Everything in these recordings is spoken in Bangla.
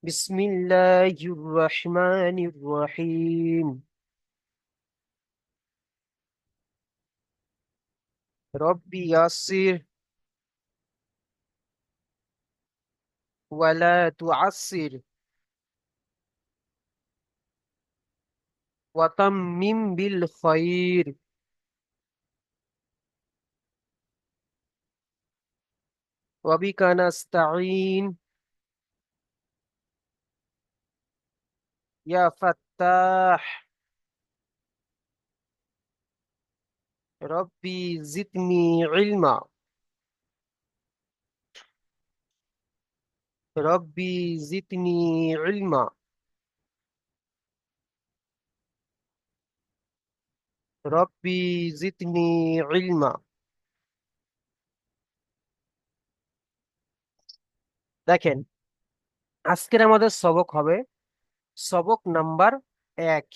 বিসমিল্লাহির রহমানির রহিম। রব্বি ইয়াসির ওয়ালা তুআসির ওয়া তাম্মিম বিল খাইর ওয়া বিকা নাস্তাঈন ইয়া ফাত্তাহ। রব্বি জিদনি ইলমা। রব্বি জিদনি ইলমা। রব্বি জিদনি ইলমা। দেখেন, আজকের আমাদের সবক হবে সবক নাম্বার 1।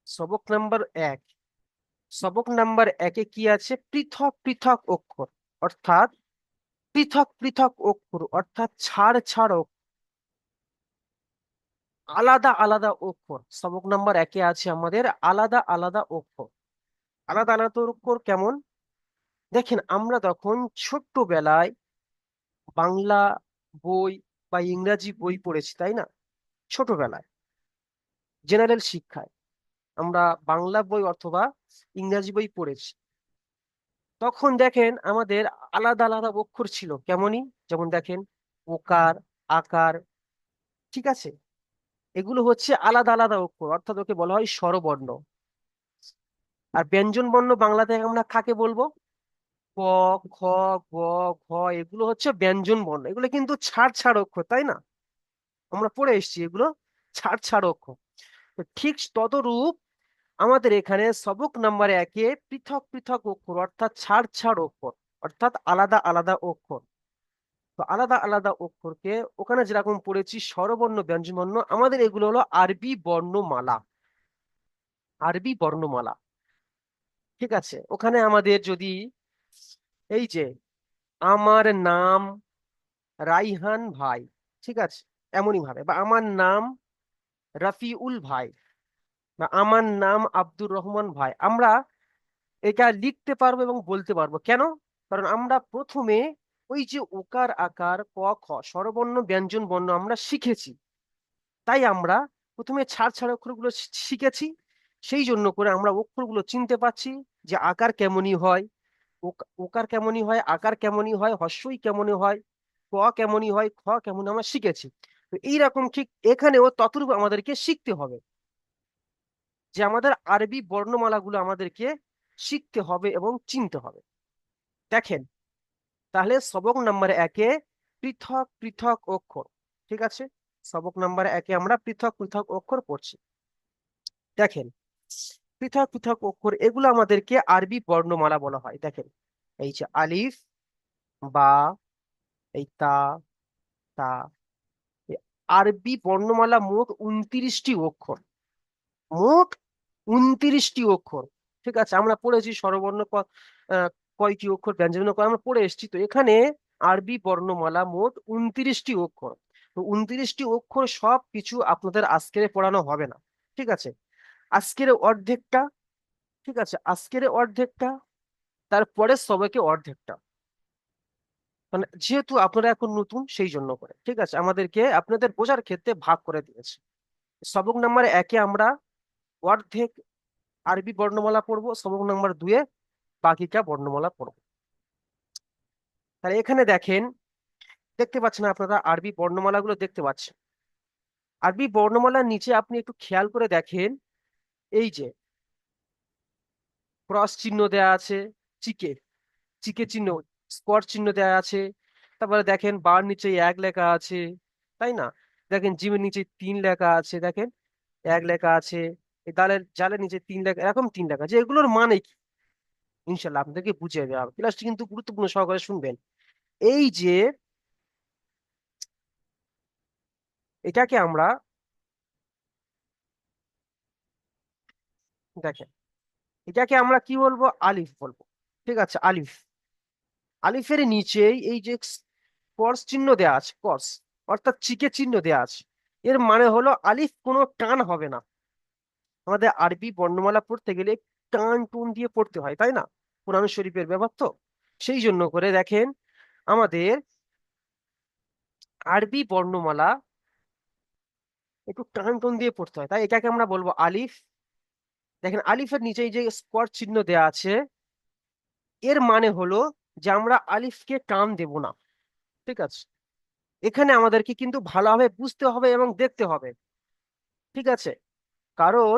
সবক নাম্বার 1। সবক নাম্বার 1-এ কি আছে? পৃথক পৃথক অক্ষর, অর্থাৎ পৃথক পৃথক অক্ষর, অর্থাৎ ছাড় ছাড় অক্ষর, আলাদা আলাদা অক্ষর। সবক নাম্বার 1-এ আছে আমাদের আলাদা আলাদা অক্ষর। আলাদা আলাদা অক্ষর কেমন? দেখেন, আমরা তখন ছোট্টবেলায় বাংলা বই বা ইংরাজি বই পড়েছি, তাই না? ছোটবেলায় জেনারেল শিক্ষায় আমরা বাংলা বই অথবা ইংরাজি বই পড়েছি। তখন দেখেন আমাদের আলাদা আলাদা অক্ষর ছিল, কেমনই? যেমন দেখেন, ওকার, আকার, ঠিক আছে? এগুলো হচ্ছে আলাদা আলাদা অক্ষর, অর্থাৎ ওকে বলা হয় স্বরবর্ণ। আর ব্যঞ্জন বর্ণ বাংলাতে আমরা কাকে বলবো? ক, খ, গ, ঘ, এগুলো হচ্ছে ব্যঞ্জন বর্ণ। এগুলো কিন্তু ছাড় ছাড় অক্ষর, তাই না? আমরা পড়ে এসেছি এগুলো ছাড় ছাড় অক্ষর। তো ঠিক তদরূপ আমাদের এখানে সবক নাম্বার 1-এ পৃথক পৃথক অক্ষর, অর্থাৎ ছাড় ছাড় অক্ষর, অর্থাৎ আলাদা আলাদা অক্ষর। তো আলাদা আলাদা অক্ষরকে ওখানে যেরকম পড়েছি স্বরবর্ণ ব্যঞ্জন বর্ণ, আমাদের এগুলো হলো আরবি বর্ণমালা। আরবি বর্ণমালা, ঠিক আছে? ওখানে আমাদের যদি এই যে আমার নাম রাইহান ভাই, ঠিক আছে, এমনই ভাবে, বা আমার নাম রাফিউল ভাই, বা আমার নাম আব্দুর রহমান ভাই, আমরা এটা লিখতে পারবো এবং বলতে পারবো। কেন? কারণ আমরা প্রথমে ওই যে ওকার আকার ক খ স্বরবর্ণ ব্যঞ্জন বর্ণ আমরা শিখেছি। তাই আমরা প্রথমে ছাড় ছাড় অক্ষরগুলো শিখেছি। সেই জন্য করে আমরা অক্ষরগুলো চিনতে পারছি যে আকার কেমনই হয়, ওকার কেমনই হয়, আকার কেমনই হয়, হস্যই কেমনই হয়, ক কেমনই হয়, খ কেমন আমরা শিখেছি। তো এইরকম ঠিক এখানেও ততটুকু আমাদেরকে শিখতে হবে, যে আমাদের আরবি বর্ণমালাগুলো আমাদেরকে শিখতে হবে এবং চিনতে হবে। দেখেন, তাহলে সবক নাম্বার 1-এ পৃথক পৃথক অক্ষর, ঠিক আছে? সবক নাম্বার 1-এ আমরা পৃথক পৃথক অক্ষর পড়ছি। দেখেন, পৃথক পৃথক অক্ষর এগুলো আমাদেরকে আরবি বর্ণমালা বলা হয়। দেখেন, এই যে আলিফ, বা, এই তা, তা, এই আরবি বর্ণমালা মোট 29টি অক্ষর। মোট 29টি অক্ষর, ঠিক আছে? আমরা পড়েছি স্বরবর্ণ কয়টি অক্ষর, ব্যঞ্জন বর্ণ আমরা পড়ে এসেছি। তো এখানে আরবি বর্ণমালা মোট 29টি অক্ষর। তো 29টি অক্ষর সব কিছু আপনাদের আজকের পড়ানো হবে না, ঠিক আছে? আজকের অর্ধেকটা, ঠিক আছে, আজকের অর্ধেকটা, তারপরে সবাইকে অর্ধেকটা। মানে যেহেতু আপনারা এখন নতুন, সেই জন্য করে, ঠিক আছে, আমাদেরকে আপনাদের বোঝার ক্ষেত্রে ভাগ করে দিয়েছে। সবক নাম্বার 1-এ আমরা অর্ধেক আরবি বর্ণমালা পড়বো, সবক নাম্বার 2-এ বাকিটা বর্ণমালা পড়বো। তাহলে এখানে দেখেন, দেখতে পাচ্ছেন আপনারা আরবি বর্ণমালাগুলো দেখতে পাচ্ছেন। আরবি বর্ণমালার নিচে আপনি একটু খেয়াল করে দেখেন, এই যে ক্রস চিহ্ন দেয়া আছে, চিকে, চিকে চিহ্ন, স্কোয়ার চিহ্ন দেয়া আছে। তারপরে দেখেন বার নিচে 1 লেখা আছে, তাই না? দেখেন জিমের নিচে 3 লেখা আছে, দেখেন 1 লেখা আছে। এই দালের জালের নিচে 3 লেখা, এরকম 3 লেখা আছে। এগুলোর মানে কি ইনশাল্লাহ আপনাদেরকে বুঝিয়ে দেওয়া হবে। ক্লাসটি কিন্তু গুরুত্বপূর্ণ সহকারে শুনবেন। এই যে এটাকে আমরা, দেখেন, এটাকে আমরা কি বলবো? আলিফ বলবো, ঠিক আছে? আলিফ। আলিফের নিচেই এই যে ক্রস চিহ্ন দেয়া আছে, ক্রস, অর্থাৎ চিকে চিহ্ন দেয়া আছে। এর মানে হলো আলিফ কোনো টান হবে না। আমাদের আরবি বর্ণমালা পড়তে গেলে টান টুন দিয়ে পড়তে হয়, তাই না? কোরআন শরীফের ব্যাপার তো। সেই জন্য করে দেখেন আমাদের আরবি বর্ণমালা একটু টান টুন দিয়ে পড়তে হয়, তাই এটাকে আমরা বলবো আলিফ। দেখেন আলিফের নিচে এই যে স্কোয়ার চিহ্ন দেয়া আছে, এর মানে হলো যে আমরা আলিফকে টান দেব না। ঠিক আছে, এখানে আমাদেরকে কিন্তু ভালোভাবে বুঝতে হবে এবং দেখতে হবে। ঠিক আছে, কারণ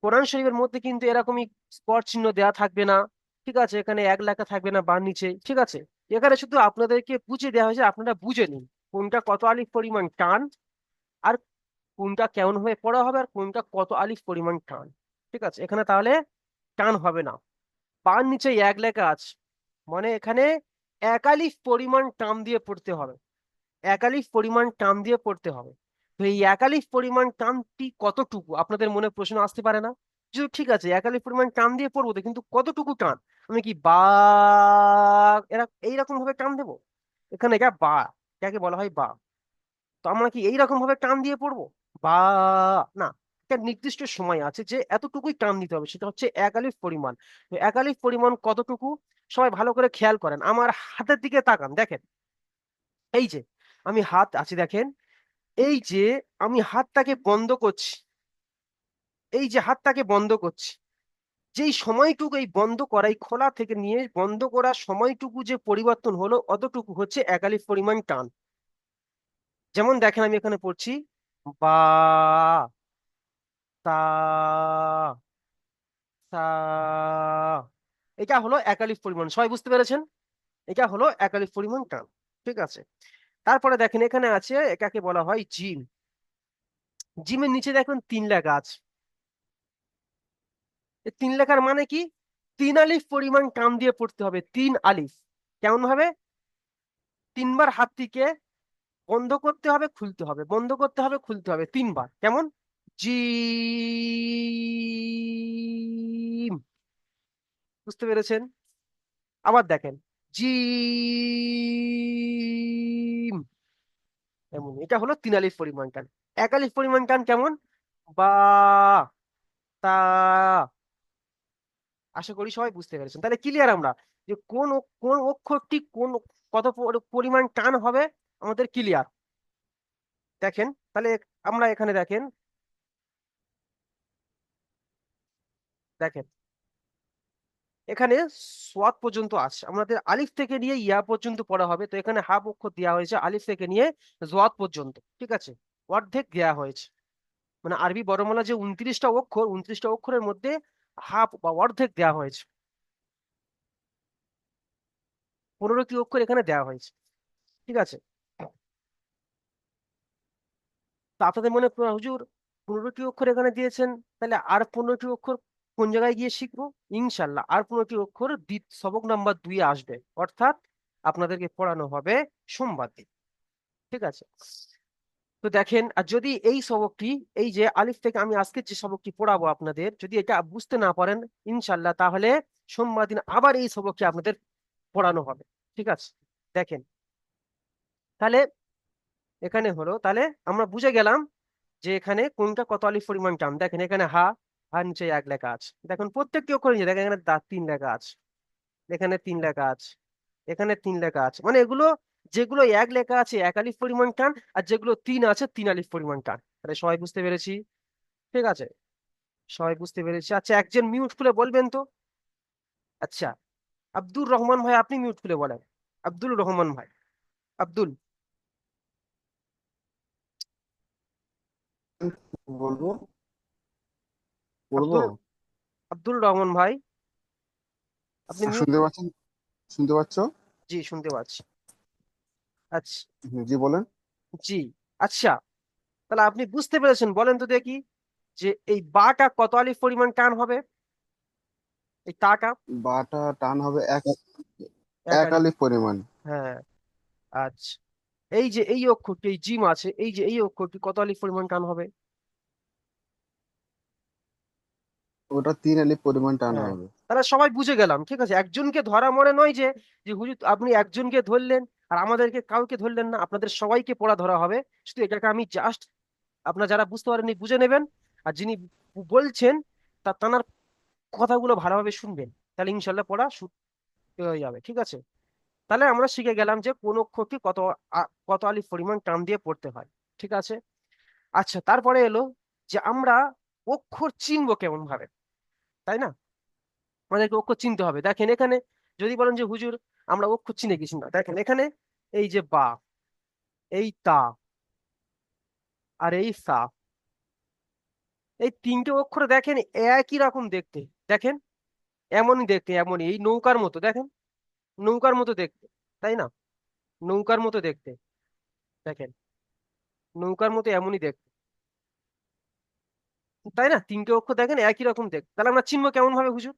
কোরআন শরীফের মধ্যে কিন্তু এরকমই স্পট চিহ্ন দেওয়া থাকবে না। ঠিক আছে, এখানে এক লেখা থাকবে না বার নিচে। ঠিক আছে, এখানে শুধু আপনাদেরকে বুঝিয়ে দেওয়া হয়েছে, আপনারা বুঝে নিন কোনটা কত আলিফ পরিমাণ টান, আর কোনটা কেমন ভাবে পড়া হবে, আর কোনটা কত আলিফ পরিমাণ টান। ঠিক আছে, এখানে তাহলে টান হবে না। বার নিচে এক লেখা আছে, মানে এখানে এক আলিফ পরিমাণ টান দিয়ে পড়তে হবে। এক আলিফ পরিমাণ টান দিয়ে পড়তে হবে। তো এই এক আলিফ পরিমাণ টানটি কতটুকু আপনাদের মনে প্রশ্ন আসতে পারে না? যে ঠিক আছে এক আলিফ পরিমাণ টান দিয়ে পড়বো তো, কিন্তু কতটুকু টান? আমি কি বা এরা এইরকম ভাবে টান দেবো? এখানে এটা বা, এটাকে বলা হয় বা। তো আমরা কি এইরকম ভাবে টান দিয়ে পড়বো? বা না, একটা নির্দিষ্ট সময় আছে যে এতটুকুই টান দিতে হবে, সেটা হচ্ছে এক আলিফ পরিমাণ। তো এক আলিফ পরিমাণ কতটুকু? সবাই ভালো করে খেয়াল করেন, আমার হাতের দিকে তাকান, দেখেন এই যে আমি হাত আছে দেখেন, এই যে আমি হাতটাকে বন্ধ করছি, এই যে হাতটাকে বন্ধ করছি, যেই সময়টুকু এই বন্ধ করা, এই খোলা থেকে নিয়ে বন্ধ করার সময়টুকু যে পরিবর্তন হলো, অতটুকু হচ্ছে একালিফ পরিমাণ টান। যেমন দেখেন আমি এখানে পড়ছি বা, তা, সা, এটা হলো একালিফ পরিমাণ। সবাই বুঝতে পেরেছেন? এটা হলো একালিফ পরিমাণ টান। ঠিক আছে, তারপরে দেখেন এখানে আছে, এটাকে বলা হয় জিম। জিমের নিচে দেখুন তিন লেখা আছে। এই তিন লেখার মানে কি? তিন আলিফ পরিমাণ টান দিয়ে পড়তে হবে, তিন আলিফ। কেমন ভাবে? তিনবার হাতটিকে বন্ধ করতে হবে, খুলতে হবে, বন্ধ করতে হবে, খুলতে হবে, তিনবার। কেমন? জিম। বুঝতে পেরেছেন? আবার দেখেন জিম। এমন, এটা হলো তিন আলিফ পরিমাণ টান। এক আলিফ পরিমাণ টান কেমন? বা, তা। আশা করি সবাই বুঝতে পেরেছেন। তাহলে ক্লিয়ার আমরা, যে কোন অক্ষরটি কোন কত পরিমাণ টান হবে, আমাদের ক্লিয়ার। দেখেন তাহলে আমরা এখানে দেখেন, দেখেন এখানে সোয়াদ পর্যন্ত আছে, আমাদের আলিফ থেকে নিয়ে ইয়া পর্যন্ত পড়া হবে। তো এখানে হাফ অক্ষর দেওয়া হয়েছে আলিফ থেকে নিয়ে জোয়াদ পর্যন্ত। ঠিক আছে, অর্ধেক দেওয়া হয়েছে। মানে আরবি বর্ণমালা যে 29টা অক্ষর, 29টা অক্ষরের মধ্যে হাফ বা অর্ধেক দেওয়া হয়েছে, 15টি অক্ষর এখানে দেওয়া হয়েছে। ঠিক আছে, তো আপনাদের মনে হুজুর 15টি অক্ষর এখানে দিয়েছেন, তাহলে আর 15টি অক্ষর কোন জায়গায় গিয়ে শিখবো? ইনশাল্লাহ আর 15টি অক্ষর সবক নাম্বার 2 আসবে, অর্থাৎ আপনাদেরকে পড়ানো হবে সোমবার দিন। ঠিক আছে, তো দেখেন, আর যদি এই সবকটি, এই যে আলিফ থেকে আমি আজকে যে সবকটি পড়াবো আপনাদের, যদি এটা বুঝতে না পারেন ইনশাল্লাহ, তাহলে সোমবার দিন আবার এই সবকটি আপনাদের পড়ানো হবে। ঠিক আছে, দেখেন তাহলে এখানে হলো, তাহলে আমরা বুঝে গেলাম যে এখানে কোনটা কত আলিফ পরিমাণ টান। দেখেন এখানে হা, আর নিচে এক লেখা আছে। দেখুন প্রত্যেকটি অক্ষর নিচে দেখেন, এখানে তিন লেখা আছে, এখানে তিন লেখা আছে, এখানে তিন লেখা আছে। মানে এগুলো, যেগুলো এক লেখা আছে এক আলিফ পরিমাণ টান, আর যেগুলো তিন আছে তিন আলিফ পরিমাণ টান। তাহলে সবাই বুঝতে পেরেছি? ঠিক আছে, সবাই বুঝতে পেরেছি। আচ্ছা একজন মিউট খুলে বলবেন তো। আচ্ছা, আব্দুর রহমান ভাই আপনি মিউট খুলে বলেন। আব্দুল রহমান ভাই, আব্দুল, বলবো বলবো আব্দুল, আব্দুল রহমান ভাই আপনি মিউট। শুনতে পাচ্ছেন? শুনতে পাচ্ছ? জি শুনতে পাচ্ছি। আচ্ছা, জি বলেন। জি। আচ্ছা, তাহলে আপনি বুঝতে পেরেছেন, বলেন তো দেখি যে এই বাটা কত আলিফ পরিমাণ টান হবে, এই তাটা? বাটা টান হবে এক, এক এক আলিফ। আলিফ পরিমাণ। হ্যাঁ, আচ্ছা, এই যে এই অক্ষরটি, এই জিম আছে, এই যে এই অক্ষরটি কত আলিফ পরিমাণ টান হবে? ওটা তিন আলিফ পরিমাণ টান হ্যাঁ, হবে। তাহলে সবাই বুঝে গেলাম। ঠিক আছে, একজনকে ধরা মনে নয় যে, যে হুজুর আপনি একজনকে ধরলেন আর আমাদেরকে কাউকে ধরলেন না, আপনাদের সবাইকে পড়া ধরা হবে। শুধু এটাকে আমি জাস্ট, আপনারা যারা বুঝতে পারেননি বুঝে নেবেন, আর যিনি বলছেন তার কথাগুলো ভালোভাবে শুনবেন, তাহলে ইনশাল্লাহ পড়া হয়ে যাবে, ঠিক আছে? তাহলে আমরা শিখে গেলাম যে কোন অক্ষরকে কত আলিফ পরিমাণ টান দিয়ে পড়তে হয়, ঠিক আছে? আচ্ছা, তারপরে এলো যে আমরা অক্ষর চিনবো কেমন ভাবে, তাই না? আমাদেরকে অক্ষর চিনতে হবে। দেখেন এখানে, যদি বলেন যে হুজুর আমরা অক্ষর চিনে গেছি না, দেখেন এখানে এই যে বা, এই তা, আর এই সা, এই তিনটে অক্ষর দেখেন একই রকম দেখতে। দেখেন এমনই দেখতে, এমনই, এই নৌকার মতো, দেখেন নৌকার মতো দেখতে, তাই না? নৌকার মতো দেখতে, দেখেন নৌকার মতো এমনই দেখতে, তাই না? তিনটে অক্ষর দেখেন একই রকম দেখতে, তাহলে আমরা চিনবো কেমন ভাবে হুজুর?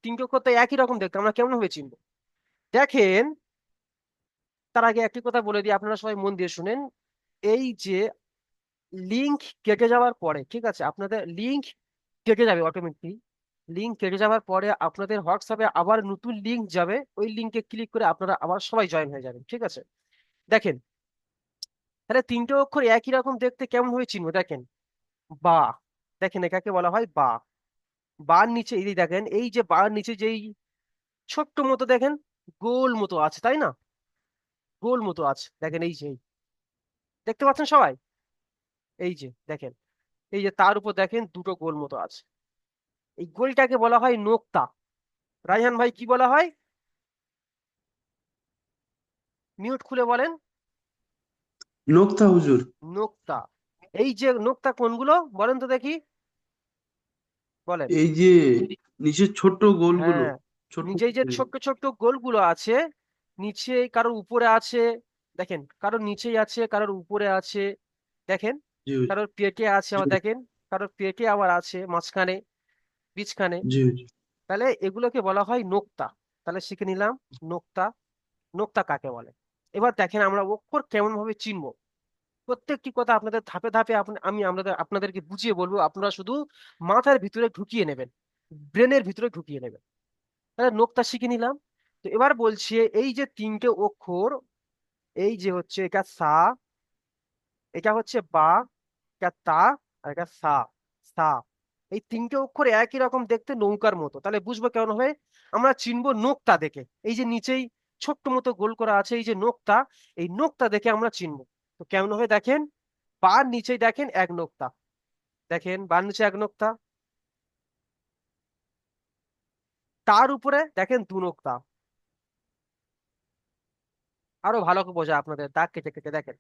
তিনটে অক্ষর তো একই রকম দেখতে, আমরা কেমন ভাবে চিনবো? দেখেন, তার আগে একটি কথা বলে দিই, আপনারা সবাই মন দিয়ে শুনেন। এই যে লিংক কেটে যাওয়ার পরে, ঠিক আছে, আপনাদের লিংক কেটে যাবে অটোমেটিকলি। লিংক কেটে যাওয়ার পরে আপনাদের হোয়াটসঅ্যাপে আবার নতুন লিংক যাবে, ওই লিংকে ক্লিক করে আপনারা আবার সবাই জয়েন হয়ে যাবেন, ঠিক আছে? দেখেন, তাহলে তিনটে অক্ষর একই রকম দেখতে কেমন ভাবে চিনবো? দেখেন বা, দেখেন এটাকে বলা হয় বা। বার নিচে এই যে দেখেন, এই যে বার নিচে যেই ছোট্ট মতো দেখেন গোল মতো আছে, তাই না? গোল মতো আছে, দেখেন এই যে দেখতে পাচ্ছেন সবাই? এই যে দেখেন, এই যে তার উপর দেখেন দুটো গোল মতো আছে, এই গোলটাকে বলা হয় নোক্তা। রাইহান ভাই কি বলা হয়? মিউট খুলে বলেন। নোক্তা হুজুর। নোক্তা। এই যে নোক্তা কোনগুলো বলেন তো দেখি, বলেন। এই যে নিচের ছোট্ট গোলগুলো, হ্যাঁ, ছোট্ট নিচে যে করে। ছোট্ট ছোট্ট গোলগুলো আছে, নিচে কারোর উপরে আছে, দেখেন কারোর নিচেই আছে, কারোর উপরে আছে, দেখেন জি হুজুর, কারোর পেটে আছে, জি আবার দেখেন কারোর পেটে আবার আছে, মাঝখানে, বীজখানে। জি হুজুর। তাহলে এগুলোকে বলা হয় নোক্তা। তাহলে শিখে নিলাম নোক্তা। নোক্তা কাকে বলে? এবার দেখেন আমরা অক্ষর কেমন ভাবে চিনবো, প্রত্যেকটি কথা আপনাদের ধাপে ধাপে আমি আপনাদেরকে বুঝিয়ে বলবো, আপনারা শুধু মাথার ভিতরে ঢুকিয়ে নেবেন, ব্রেনের ভিতরে ঢুকিয়ে নেবেন। তাহলে নোক্তা শিখে নিলাম। তো এবার বলছি, এই যে তিনটে অক্ষর, এই যে হচ্ছে এটা সা, এটা হচ্ছে বা, এটা তা, আর এটা সা। সা, এই তিনটে অক্ষর একই রকম দেখতে, নৌকার মতো, তাহলে বুঝবো কেমন হবে? আমরা চিনবো নোক্তা দেখে। এই যে নিচেই ছোট্ট মতো গোল করা আছে, এই যে নোক্তা, এই নোক্তা দেখে আমরা চিনবো। তো কেমন হবে দেখেন, বার নিচেই দেখেন এক নোক্তা, দেখেন বার নিচে এক নোক্তা, তার উপরে দেখেন দু নোক্তা। আরো ভালো করে বোঝা আপনাদের, দাগ কেটে কেটে দেখেন,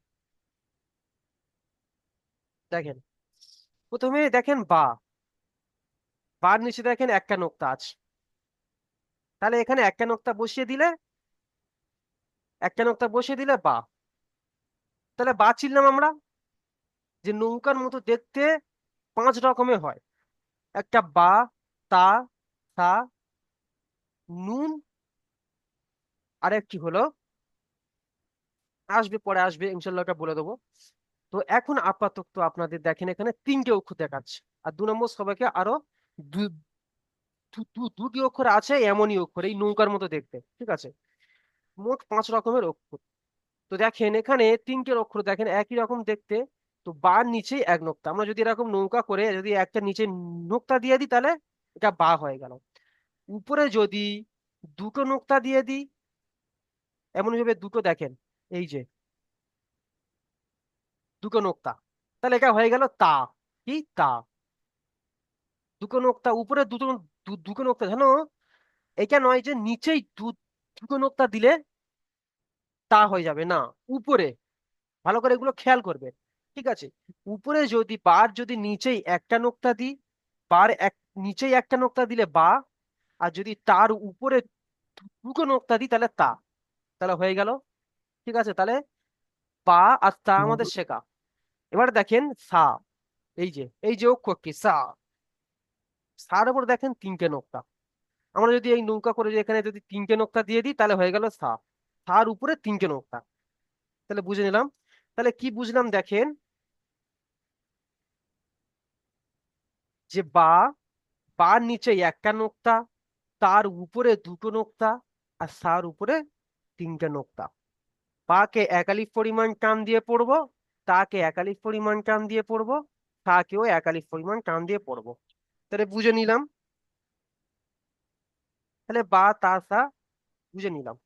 দেখেন প্রথমে দেখেন বা, বার নিচে দেখেন একটা নোক্তা আছে, তাহলে এখানে একটা নোক্তা বসিয়ে দিলে, একটা নোক্তা বসিয়ে দিলে বা। তাহলে বা চিনলাম আমরা, যে নৌকার মতো দেখতে পাঁচ রকমের হয়। একটা বা, তা, সা, নুন, আর একটি হলো, আসবে পরে আসবে ইনশাল্লাহ, ওটা বলে দেবো। তো এখন আপাতত আপনাদের দেখেন এখানে তিনটে অক্ষর দেখাচ্ছে, আর দু নম্বর সবাইকে আরো দু- দুটি অক্ষর আছে, এমনই অক্ষর এই নৌকার মতো দেখতে, ঠিক আছে? মোট পাঁচ রকমের অক্ষর। তো দেখেন এখানে তিনটে অক্ষর দেখেন একই রকম দেখতে। তো বার নিচে এক নোক্তা, আমরা যদি এরকম নৌকা করে যদি একটা নিচে নোক্তা দিয়ে দিই, তাহলে এটা বা হয়ে গেল। উপরে যদি দুটো নোক্তা দিয়ে দিই, এমন ভাবে দুটো দেখেন, এই যে দুটো নোক্তা, তাহলে এটা হয়ে গেল তা। কি তা? দুটো নোক্তা উপরে, দুটো নোক্তা জানো, এটা নয় যে নিচেই দুটো নোক্তা দিলে তা হয়ে যাবে না, উপরে, ভালো করে এগুলো খেয়াল করবে, ঠিক আছে? উপরে যদি বার যদি নিচেই একটা নোক্তা দিই, বার এক, নিচেই একটা নোক্তা দিলে বা, আর যদি তার উপরে দুটো নোক্তা দিই তাহলে তা, তাহলে হয়ে গেল, ঠিক আছে? তাহলে বা আর তা আমাদের শেখা। এবার দেখেন সা, এই যে অক্ষরটি সা, সার উপর দেখেন তিনটে নোক্তা। আমরা যদি এই নৌকা করে যদি এখানে যদি তিনটে নোক্তা দিয়ে দিই, তাহলে হয়ে গেল সা। সার উপরে তিনটে নোক্তা, তাহলে বুঝে নিলাম। তাহলে কি বুঝলাম দেখেন, যে বা, বার নিচে একটা নোক্তা, তার উপরে দুটো নোক্তা, আর সার উপরে তিনটে নোক্তা। বাকে একালিফ পরিমাণ টান দিয়ে পড়বো, তাকে একালিফ পরিমাণ টান দিয়ে পড়বো, তাকেও একালিফ পরিমাণ টান দিয়ে পড়বো। তাহলে বুঝে নিলাম, তাহলে বা তা সা বুঝে নিলাম।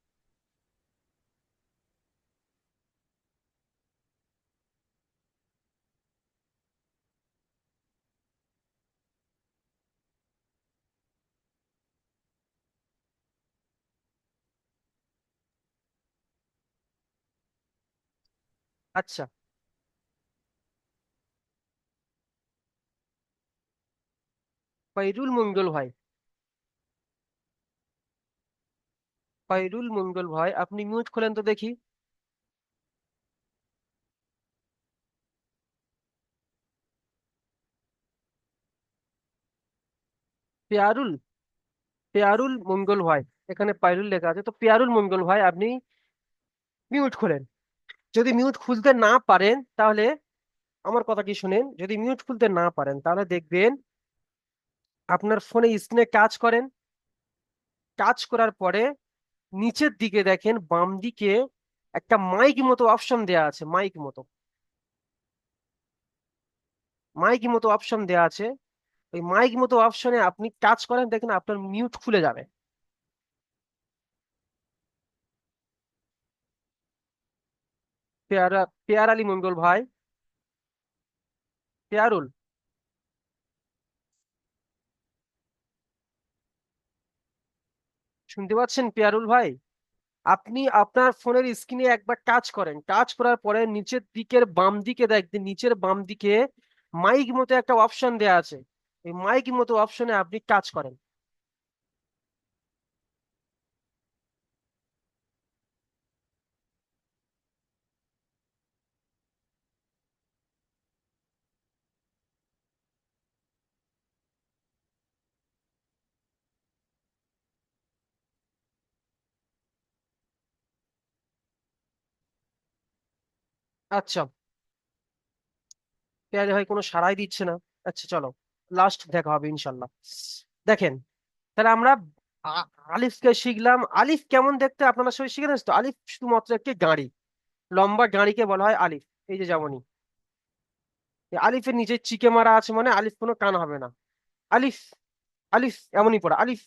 আচ্ছা, পাইরুল মঙ্গল ভাই, পাইরুল মঙ্গল ভাই আপনি মিউট খোলেন তো দেখি। পেয়ারুল, পেয়ারুল মঙ্গল ভাই, এখানে পাইরুল লেখা আছে, তো পেয়ারুল মঙ্গল ভাই আপনি মিউট খোলেন। যদি মিউট খুলতে না পারেন তাহলে আমার কথা কি শুনেন, যদি মিউট খুলতে না পারেন তাহলে দেখবেন আপনার ফোনে স্ক্রিনে কাজ করেন, কাজ করার পরে নিচের দিকে দেখেন বাম দিকে একটা মাইক মতো অপশন দেয়া আছে, মাইক মতো, মাইক মতো অপশন দেয়া আছে। ওই মাইক মতো অপশনে আপনি কাজ করেন, দেখেন আপনার মিউট খুলে যাবে। পেয়ার আলী মঙ্গল ভাই, পেয়ারুল শুনতে পাচ্ছেন পেয়ারুল ভাই? আপনি আপনার ফোনের স্ক্রিনে একবার টাচ করেন, টাচ করার পরে নিচের দিকের বাম দিকে দেখবেন, নিচের বাম দিকে মাইক মতো একটা অপশন দেয়া আছে, এই মাইক মতো অপশনে আপনি টাচ করেন। আচ্ছা, পেয়ারে ভাই কোনো সাড়াই দিচ্ছে না। আচ্ছা চলো, লাস্ট দেখা হবে ইনশাল্লাহ। দেখেন, তাহলে আমরা আ- আলিফকে শিখলাম। আলিফ কেমন দেখতে আপনারা সবাই শিখে নিয়েছেন তো? আলিফ শুধুমাত্র একটি গাড়ি, লম্বা গাড়িকে বলা হয় আলিফ। এই যে যেমনই এই আলিফের নিচে চিকে মারা আছে মানে আলিফ কোনো কান হবে না। আলিফ, আলিফ এমনই পড়া আলিফ।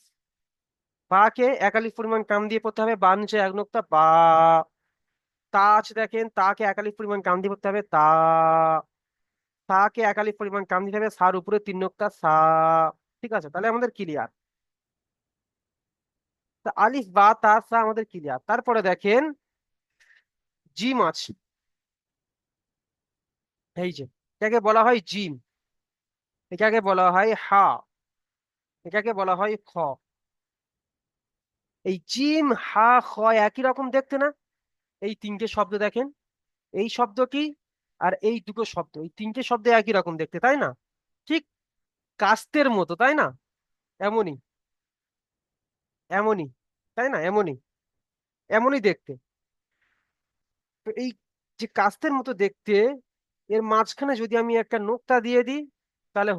বা কে এক আলিফ পরিমাণ কান দিয়ে পড়তে হবে, বা নিচে এক নোক্তা বা। তা আছে দেখেন, তাকে এক আলিফ পরিমাণ কান দিয়ে পড়তে হবে তা। তাকে এক আলিফ পরিমাণ কান দিতে হবে, সার উপরে তিন নোক্তা সা। ঠিক আছে, তাহলে আমাদের ক্লিয়ার। তা আলিফ বা তা সা আমাদের ক্লিয়ার। তারপরে দেখেন জিম আছে, এই যে এটাকে বলা হয় জিম, এটাকে বলা হয় হা, এটাকে বলা হয় খ। এই জিম হা খ একই রকম দেখতে না? এই তিনটে শব্দ দেখেন, এই শব্দ কি আর এই দুটো শব্দ, এই তিনটে শব্দ একই রকম দেখতে, তাই না? ঠিক কাস্তের মতো, তাই না? এমনই, এমনই, তাই না? এমনই, এমনই দেখতে। তো এই যে কাস্তের মতো দেখতে, এর মাঝখানে যদি আমি একটা নোক্তা দিয়ে দিই,